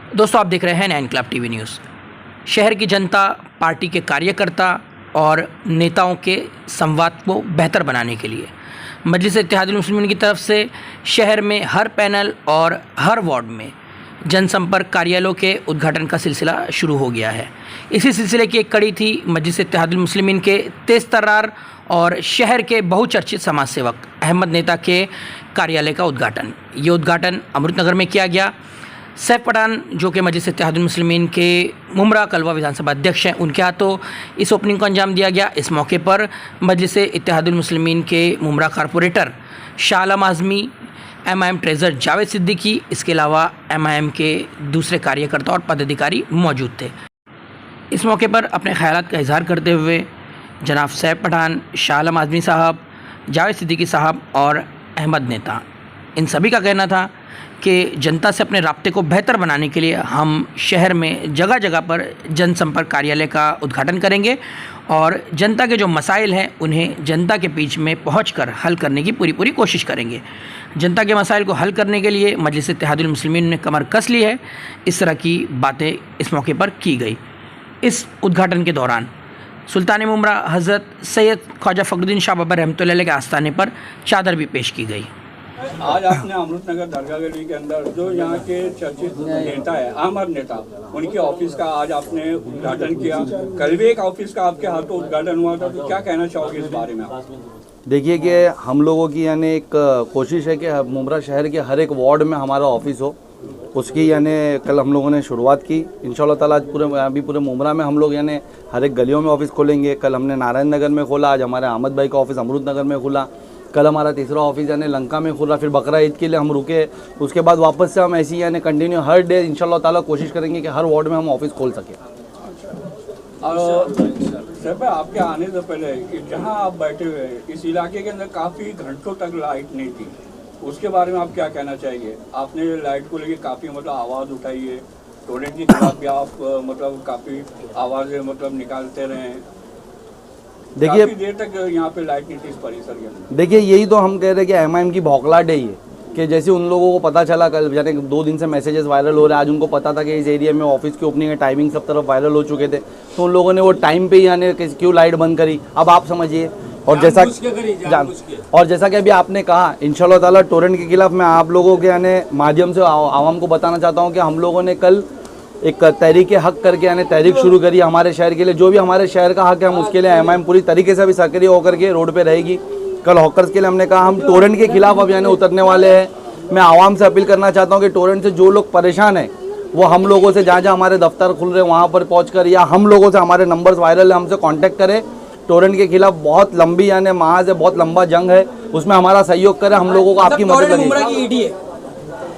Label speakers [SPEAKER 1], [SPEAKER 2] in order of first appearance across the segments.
[SPEAKER 1] दोस्तों, आप देख रहे हैं 9 क्लब टीवी न्यूज़। शहर की जनता, पार्टी के कार्यकर्ता और नेताओं के संवाद को बेहतर बनाने के लिए मजलिस-ए-इत्तेहादुल मुस्लिमीन की तरफ से शहर में हर पैनल और हर वार्ड में जनसंपर्क कार्यालयों के उद्घाटन का सिलसिला शुरू हो गया है। इसी सिलसिले की एक कड़ी थी मजलिस-ए-इत्तेहादुल मुस्लिमीन के तेज़-तर्रार और शहर के बहुचर्चित समाज सेवक अहमद नेता के कार्यालय का उद्घाटन। ये उद्घाटन अमृतनगर में किया गया। सैफ पठान, जो कि मजलिस-ए-इत्तेहादुल मुस्लिमीन के मुमरा कलवा विधानसभा अध्यक्ष हैं, उनके हाथों इस ओपनिंग को अंजाम दिया गया। इस मौके पर मजलिस-ए-इत्तेहादुल मुस्लिमीन के Mumbra corporator Shah Alam Azmi, MIM treasure Javed Siddiqui, इसके अलावा MIM के दूसरे कार्यकर्ता और पदाधिकारी मौजूद थे। इस मौके पर अपने ख़यालात का इजहार करते हुए जनाब सैफ पठान, शाह आलम आज़मी साहब, जावेद सिद्दीकी साहब और अहमद नेता, इन सभी का कहना था कि जनता से अपने राब्ते को बेहतर बनाने के लिए हम शहर में जगह जगह पर जनसंपर्क कार्यालय का उद्घाटन करेंगे और जनता के जो मसाइल हैं उन्हें जनता के बीच में पहुंचकर हल करने की पूरी कोशिश करेंगे। जनता के मसाइल को हल करने के लिए मजलिस-ए-इत्तेहादुल मुस्लिमीन ने कमर कस ली है। इस तरह की बातें इस मौके पर की गई। इस उद्घाटन के दौरान सुल्तान मुमरा हज़रत सैयद ख्वाजा फ़खरुद्दीन शाह बाबा रहमतुल्लाह अलैह के आस्थाने पर चादर भी पेश की गई।
[SPEAKER 2] आज आपने अमृतनगर दरगाह गली के अंदर जो यहाँ के चर्चित नेता है, अहमद नेता, उनके ऑफिस का आज आपने उद्घाटन किया। कल भी एक ऑफिस का आपके हाथों उद्घाटन हुआ था, तो क्या कहना चाहोगे इस बारे में आप?
[SPEAKER 3] देखिए कि हम लोगों की यानी एक कोशिश है कि मुमरा शहर के हर एक वार्ड में हमारा ऑफिस हो। उसकी यानी कल हम लोगों ने शुरुआत की। इंशाल्लाह ताला आज पूरे मुमरा में हम लोग यानी हर एक गलियों में ऑफिस खोलेंगे। कल हमने नारायण नगर में खोला, आज हमारे अहमद भाई का ऑफिस अमृतनगर में खुला, कल हमारा तीसरा ऑफिस यानी लंका में खुला, फिर बकरा ईद के लिए हम रुके। उसके बाद वापस से हम ऐसी यानी कंटिन्यू हर डे इंशाल्लाह ताला कोशिश करेंगे कि हर वार्ड में हम ऑफिस खोल सकें।
[SPEAKER 2] सर, आपके आने से पहले जहां आप बैठे हुए इस इलाके के अंदर काफ़ी घंटों तक लाइट नहीं थी, उसके बारे में आप क्या कहना चाहिए? आपने लाइट को लेकर काफ़ी आवाज़ उठाई है, टोरेंट के खिलाफ भी आप काफ़ी आवाज़ें निकालते रहे।
[SPEAKER 3] देखिए
[SPEAKER 2] देर तक यहाँ पे लाइट नहीं थी इस परिसर के अंदर।
[SPEAKER 3] देखिए यही तो हम कह रहे हैं कि MIM की भौखलाहट है ये, कि जैसे उन लोगों को पता चला, कल यानी 2 दिन से मैसेजेस वायरल हो रहे हैं, आज उनको पता था कि इस एरिया में ऑफिस की ओपनिंग है, टाइमिंग सब तरफ वायरल हो चुके थे, तो उन लोगों ने वो टाइम पे ही यानी क्यों लाइट बंद करी, अब आप समझिए। और जैसा कि अभी आपने कहा, इंशाल्लाह ताला टोरेंट के खिलाफ मैं आप लोगों के यानी माध्यम से आवाम को बताना चाहता हूँ कि हम लोगों ने कल एक तहरीक हक करके यानी तहरीक शुरू करी हमारे शहर के लिए। जो भी हमारे शहर का हक है हम उसके लिए MIM पूरी तरीके से अभी सक्रिय होकर के रोड पे रहेगी। कल हॉकर्स के लिए हमने कहा हम टोरेंट के खिलाफ अब यानी उतरने वाले हैं। मैं आवाम से अपील करना चाहता हूँ कि टोरेंट से जो लोग परेशान हैं वो हम लोगों से जहाँ हमारे दफ्तर खुल रहे हैं वहाँ पर पहुँच कर, या हम लोगों से, हमारे नंबर्स वायरल है, हमसे कॉन्टैक्ट करें। टोरेंट के खिलाफ बहुत लंबी यानी महाज है, बहुत लंबा जंग है, उसमें हमारा सहयोग करें। हम लोगों को आपकी मदद लगेगी।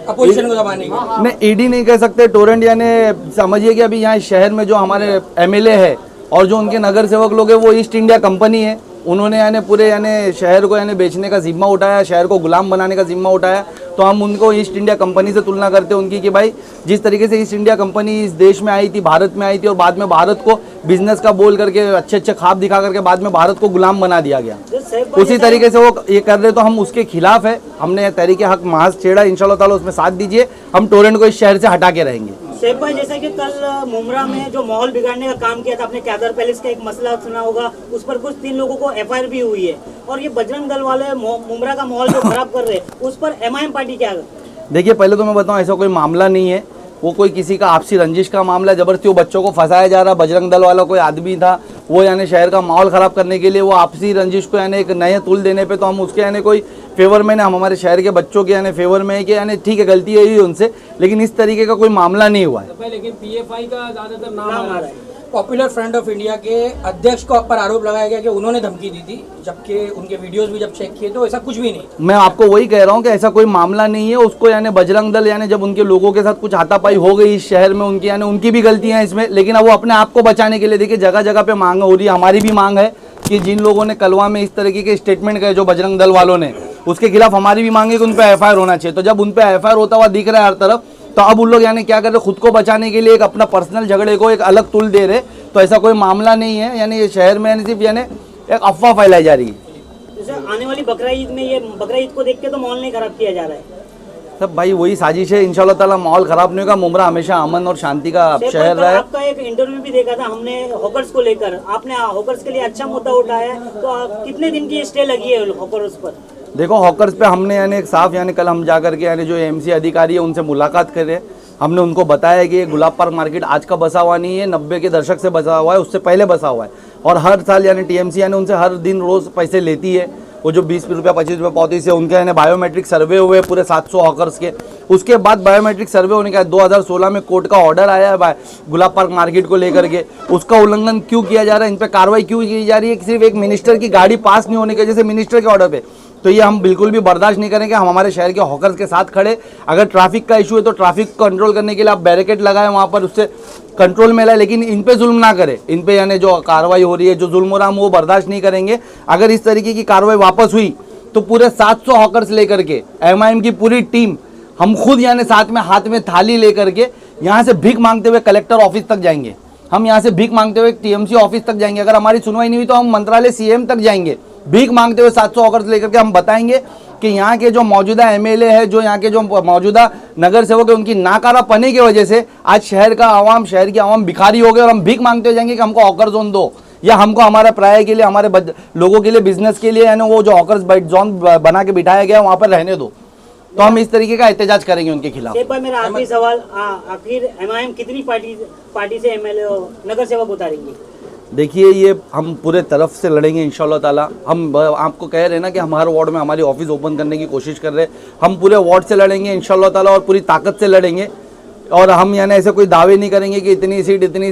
[SPEAKER 4] अपोजिशन को दबाने की
[SPEAKER 3] नहीं, ED नहीं कह सकते, टोरेंट यानी समझिए कि अभी यहाँ शहर में जो हमारे MLA है और जो उनके नगर सेवक लोग हैं वो ईस्ट इंडिया कंपनी है। उन्होंने यानी पूरे यानी शहर को यानी बेचने का जिम्मा उठाया, शहर को गुलाम बनाने का जिम्मा उठाया। तो हम उनको ईस्ट इंडिया कंपनी से तुलना करते हैं उनकी, कि भाई जिस तरीके से ईस्ट इंडिया कंपनी इस देश में आई थी, भारत में आई थी, और बाद में भारत को बिजनेस का बोल करके अच्छे ख्वाब दिखा करके बाद में भारत को गुलाम बना दिया गया, उसी तरीके से वो ये कर रहे, तो हम उसके खिलाफ है। हमने तहरीक हक महाज छेड़ा, इंशाल्लाह ताला उसमें साथ दीजिए। हम टोरेंट को इस शहर से हटा के रहेंगे।
[SPEAKER 4] सैफ भाई, जैसा कि कल मुमरा में जो माहौल बिगाड़ने का काम किया था, आपने कैदर पैलेस का एक मसला सुना होगा, उस पर कुछ 3 लोगों को FIR भी हुई है, और ये बजरंग दल वाले मुमरा का माहौल जो खराब कर रहे हैं, उस पर MIM पार्टी क्या?
[SPEAKER 3] देखिए पहले तो मैं बताऊं, ऐसा कोई मामला नहीं है, वो कोई किसी का आपसी रंजिश का मामला है। जबरदस्ती वो बच्चों को फंसाया जा रहा। बजरंग दल वाला कोई आदमी था, वो यानी शहर का माहौल ख़राब करने के लिए वो आपसी रंजिश को यानी एक नए तुल देने पे, तो हम उसके यानी कोई फेवर में ना, हम हमारे शहर के बच्चों के यानी फेवर में है कि यानी ठीक है गलती हुई उनसे, लेकिन इस तरीके का कोई मामला नहीं हुआ है।
[SPEAKER 5] लेकिन PFI का ज़्यादातर नाम आ रहा है। पॉपुलर फ्रंट ऑफ इंडिया के अध्यक्ष को पर आरोप लगाया गया कि उन्होंने धमकी दी थी, जबकि उनके वीडियोस भी जब चेक किए तो ऐसा कुछ भी नहीं।
[SPEAKER 3] मैं आपको वही कह रहा हूँ कि ऐसा कोई मामला नहीं है। उसको यानी बजरंग दल यानी जब उनके लोगों के साथ कुछ हाथापाई हो गई इस शहर में, उनकी यानी उनकी भी गलतियां हैं इसमें, लेकिन अब वो अपने आप को बचाने के लिए, देखिए जगह जगह पे मांग हो रही है। हमारी भी मांग है कि जिन लोगों ने कलवा में इस तरीके के स्टेटमेंट गए जो बजरंग दल वालों ने, उसके खिलाफ हमारी भी मांग है कि उन पर FIR होना चाहिए। तो जब उन पर FIR होता हुआ दिख रहा है हर तरफ, तो अब उन लोग यानी क्या कर रहे, खुद को बचाने के लिए एक अपना पर्सनल झगड़े को एक अलग तुल दे रहे। तो ऐसा कोई मामला नहीं है, यानी ये शहर में यानी सिर्फ यानी एक अफवाह फैलाई जा रही है।
[SPEAKER 4] जैसे आने वाली बकरा ईद में, ये बकरा ईद को देख के तो माहौल नहीं खराब किया जा रहा है।
[SPEAKER 3] सब भाई वही साजिश है। इंशाल्लाह ताला माहौल खराब नहीं होगा। मुमरा हमेशा अमन और शांति का शहर रहा है।
[SPEAKER 4] आपका एक इंटरव्यू भी देखा था हमने हॉकर्स को लेकर, आपने हॉकर्स के लिए अच्छा मुद्दा उठाया है, तो कितने दिन की स्टे लगी है हॉकर्स पर?
[SPEAKER 3] देखो हॉकर्स पे हमने यानी एक साफ यानी कल हम जा करके यानी जो एमसी अधिकारी है उनसे मुलाकात करे। हमने उनको बताया कि ये गुलाब पार्क मार्केट आज का बसा हुआ नहीं है, 90 के दशक से बसा हुआ है, उससे पहले बसा हुआ है। और हर साल यानी टीएमसी यानी उनसे हर दिन रोज़ पैसे लेती है। वो जो 20 रुपये 25 रुपये 35 है उनके यानी बायोमेट्रिक सर्वे हुए पूरे 700 हॉकर्स के। उसके बाद बायोमेट्रिक सर्वे होने के बाद 2016 में कोर्ट का ऑर्डर आया है गुलाब पार्क मार्केट को लेकर के। उसका उल्लंघन क्यों किया जा रहा है, इन पर कार्रवाई क्यों की जा रही है? सिर्फ एक मिनिस्टर की गाड़ी पास नहीं होने की वजह से, मिनिस्टर के ऑर्डर पे। तो ये हम बिल्कुल भी बर्दाश्त नहीं करेंगे। हम हमारे शहर के हॉकर्स के साथ खड़े। अगर ट्रैफिक का इशू है तो ट्रैफिक कंट्रोल करने के लिए आप बैरिकेड लगाएं वहाँ पर, उससे कंट्रोल में लाए, लेकिन इन पे जुल्म ना करें। इन पे यानी जो कार्रवाई हो रही है, जो जुल्म हो रहा है, हम वो बर्दाश्त नहीं करेंगे। अगर इस तरीके की कार्रवाई वापस हुई तो पूरे 700 हॉकर्स लेकर के एमआईएम की पूरी टीम, हम खुद यानी साथ में हाथ में थाली लेकर के यहाँ से भीख मांगते हुए कलेक्टर ऑफिस तक जाएंगे। हम यहाँ से भीख मांगते हुए टीएमसी ऑफिस तक जाएंगे। अगर हमारी सुनवाई नहीं हुई तो हम मंत्रालय सीएम तक जाएंगे भीख मांगते हुए 700 हॉकर्स लेकर के। हम बताएंगे कि यहाँ के जो मौजूदा एमएलए है, जो यहाँ के जो मौजूदा नगर सेवक है, उनकी नाकारापनी की वजह से आज शहर की आवाम भिखारी हो गए। और हम भीख मांगते हुए जाएंगे कि हमको हॉकर जोन दो, या हमको हमारे प्राय के लिए, हमारे लोगों के लिए, बिजनेस के लिए यानी वो जो हॉकर्स जोन बना के बिठाया गया वहाँ पर रहने दो। तो हम इस तरीके का एहतजाज करेंगे उनके खिलाफ।
[SPEAKER 4] एक बार मेरा आखिरी सवाल, आखिर एमआईएम कितनी पार्टी से एमएलए नगर सेवक उतारेंगे?
[SPEAKER 3] देखिए ये हम पूरे तरफ से लड़ेंगे इंशाल्लाह ताला। हम आपको कह रहे हैं ना कि हम हर वार्ड में हमारी ऑफिस ओपन करने की कोशिश कर रहे हैं। हम पूरे वार्ड से लड़ेंगे इंशाल्लाह ताला और पूरी ताकत से लड़ेंगे। और हम यानी ऐसे कोई दावे नहीं करेंगे कि इतनी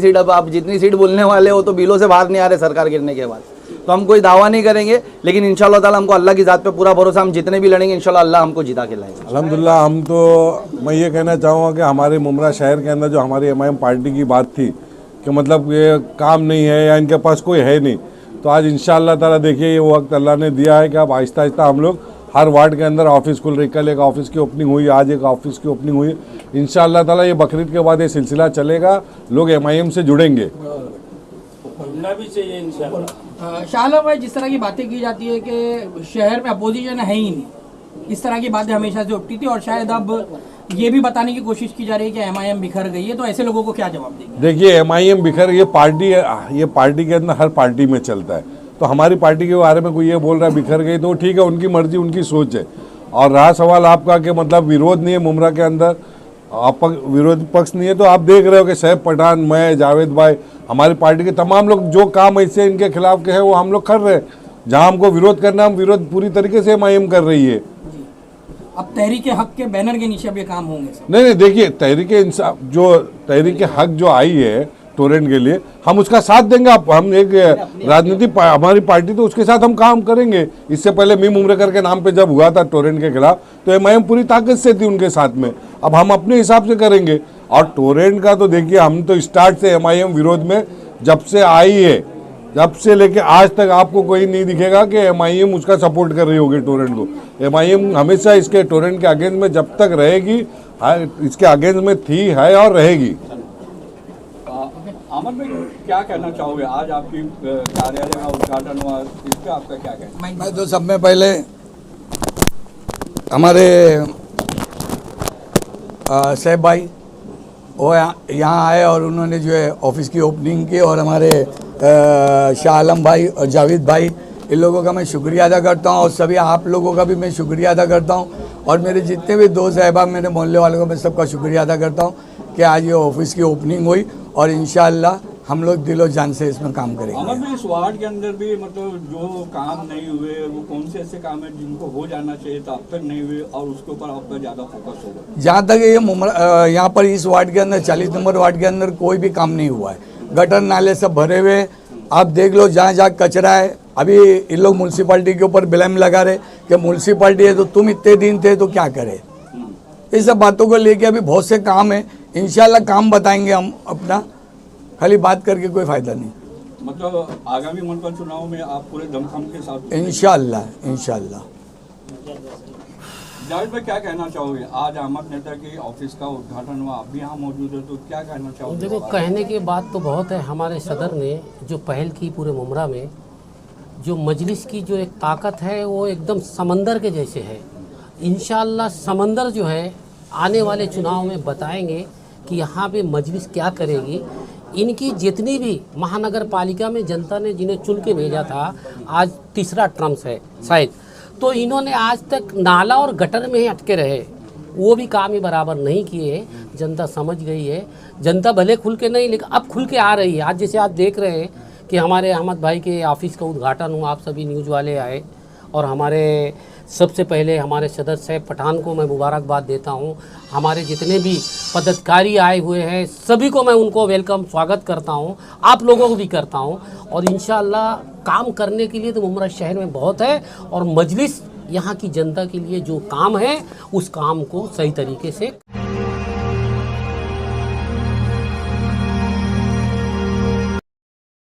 [SPEAKER 3] सीट। अब आप जितनी सीट बोलने वाले हो तो बिलों से बाहर नहीं आ रहे सरकार गिरने के बाद, तो हम कोई दावा नहीं करेंगे। लेकिन इंशाल्लाह ताला हमको अल्लाह की ज़ात पे पूरा भरोसा, हम जितने भी लड़ेंगे इंशाल्लाह अल्लाह हमको जिता के लाएगा।
[SPEAKER 6] अल्हम्दुलिल्लाह। हम तो मैं ये कहना चाहूँगा कि हमारे मुमरा शहर के अंदर जो हमारी एमआईएम पार्टी की बात थी कि मतलब ये काम नहीं है या इनके पास कोई है नहीं, तो आज इंशाअल्लाह ताला देखिए ये वक्त अल्लाह ने दिया है कि अब आहिस्ता आहिस्ता हम लोग हर वार्ड के अंदर ऑफिस खुल रही। कल एक ऑफिस की ओपनिंग हुई, आज एक ऑफिस की ओपनिंग हुई। इंशाअल्लाह ताला ये बकरीद के बाद ये सिलसिला चलेगा, लोग एमआईएम से जुड़ेंगे।
[SPEAKER 5] शाहला भाई, जिस तरह की बातें की जाती है कि शहर में अपोजिशन है ही नहीं, इस तरह की बातें हमेशा से उठती थी और शायद अब ये भी बताने की कोशिश की जा रही है कि एमआईएम बिखर गई है, तो ऐसे लोगों को क्या जवाब देंगे?
[SPEAKER 6] देखिए एमआईएम बिखर, ये पार्टी के अंदर हर पार्टी में चलता है। तो हमारी पार्टी के बारे में कोई ये बोल रहा है बिखर गई, तो ठीक है, उनकी मर्जी, उनकी सोच है। और रहा सवाल आपका कि मतलब विरोध नहीं है मुमरा के अंदर, विरोध पक्ष नहीं है, तो आप देख रहे हो कि शैफ पठान, मैं, जावेद भाई, हमारी पार्टी के तमाम लोग जो काम ऐसे इनके खिलाफ के हैं वो हम लोग कर रहे हैं। जहाँ हमको विरोध करना, हम विरोध पूरी तरीके से एमआईएम कर रही है।
[SPEAKER 5] अब तहरीक हक के बैनर के नीचे अब ये काम होंगे सब?
[SPEAKER 6] नहीं, देखिए तहरीक इंसाफ, जो तहरीक हक जो आई है टोरेंट के लिए, हम उसका साथ देंगे। हम एक राजनीतिक हमारी पार्टी, तो उसके साथ हम काम करेंगे। इससे पहले मीम उम्रेकर के नाम पे जब हुआ था टोरेंट के खिलाफ, तो एमआईएम पूरी ताकत से थी उनके साथ में। अब हम अपने हिसाब से करेंगे। और टोरेंट का तो देखिए, हम तो स्टार्ट से एमआईएम विरोध में जब से आई है, जब से लेके आज तक आपको कोई नहीं दिखेगा कि एमआईएम उसका सपोर्ट कर रही होगी टोरेंट को। एमआईएम हमेशा इसके टोरेंट के अगेंस्ट में जब तक रहेगी, इसके अगेंस्ट में थी, है और रहेगी।
[SPEAKER 2] अमन भाई, क्या कहना चाहोगे? आज आपकी कार्यालय का उद्घाटन हुआ, इस पर आपका क्या कहना?
[SPEAKER 7] मैं तो सब में पहले हमारे सैफ भाई वो यहाँ आए और उन्होंने जो है ऑफिस की ओपनिंग की, और हमारे शाह आलम भाई और जावेद भाई, इन लोगों का मैं शुक्रिया अदा करता हूँ। और सभी आप लोगों का भी मैं शुक्रिया अदा करता हूँ। और मेरे जितने भी दोस्त अहबाब, मेरे मोहल्ले वालों का मैं सबका शुक्रिया अदा करता हूँ कि आज ये ऑफिस की ओपनिंग हुई और इंशाअल्लाह हम लोग दिलो जान से इसमें काम करेंगे।
[SPEAKER 2] अमन भाई, इस वार्ड के अंदर भी मतलब जो काम नहीं हुए, वो कौन से ऐसे काम है जिनको हो जाना चाहिए था, अब तक नहीं हुए, और उसके ऊपर आपका ज़्यादा फोकस होगा?
[SPEAKER 7] जहाँ तक ये यहाँ पर इस वार्ड के अंदर 40 नंबर वार्ड के अंदर कोई भी काम नहीं हुआ है। गटर नाले सब भरे हुए, आप देख लो, जहाँ जहाँ कचरा है। अभी इन लोग म्यूनसिपाल्टी के ऊपर ब्लेम लगा रहे कि म्यूनसिपाल्टी है तो तुम इतने दिन थे तो क्या करे। इस सब बातों को लेके अभी बहुत से काम है, इंशाल्लाह काम बताएंगे हम अपना, खाली बात करके कोई फायदा नहीं।
[SPEAKER 2] मतलब आगामी मुनपल चुनाव में आप पूरे दमखम के साथ?
[SPEAKER 7] इंशाल्लाह।
[SPEAKER 2] जावेद भाई, क्या कहना चाहोगे? आज अहमद नेता के ऑफिस का उद्घाटन हुआ, आप भी यहाँ मौजूद है, तो क्या कहना चाहोगे?
[SPEAKER 8] देखो, कहने की बात तो बहुत है। हमारे सदर ने जो पहल की पूरे मुमरा में, जो मजलिस की जो एक ताकत है वो एकदम समंदर के जैसे है। इंशाअल्लाह समंदर जो है आने वाले चुनाव में बताएंगे कि यहाँ पे मजलिस क्या करेगी। इनकी जितनी भी महानगर पालिका में जनता ने जिन्हें चुन के भेजा था, आज तीसरा टर्म है शायद, तो इन्होंने आज तक नाला और गटर में ही अटके रहे, वो भी काम ही बराबर नहीं किए। जनता समझ गई है, जनता भले खुल के नहीं लेकिन अब खुल के आ रही है। आज जैसे आप देख रहे हैं कि हमारे अहमद भाई के ऑफिस का उद्घाटन हुआ, आप सभी न्यूज़ वाले आए, और हमारे सबसे पहले हमारे सदर साहब पठान को मैं मुबारकबाद देता हूं। हमारे जितने भी पदाधिकारी आए हुए हैं सभी को मैं उनको वेलकम स्वागत करता हूं, आप लोगों को भी करता हूं। और इंशाअल्लाह काम करने के लिए तो मुमरा शहर में बहुत है, और मजलिस यहाँ की जनता के लिए जो काम है उस काम को सही तरीके से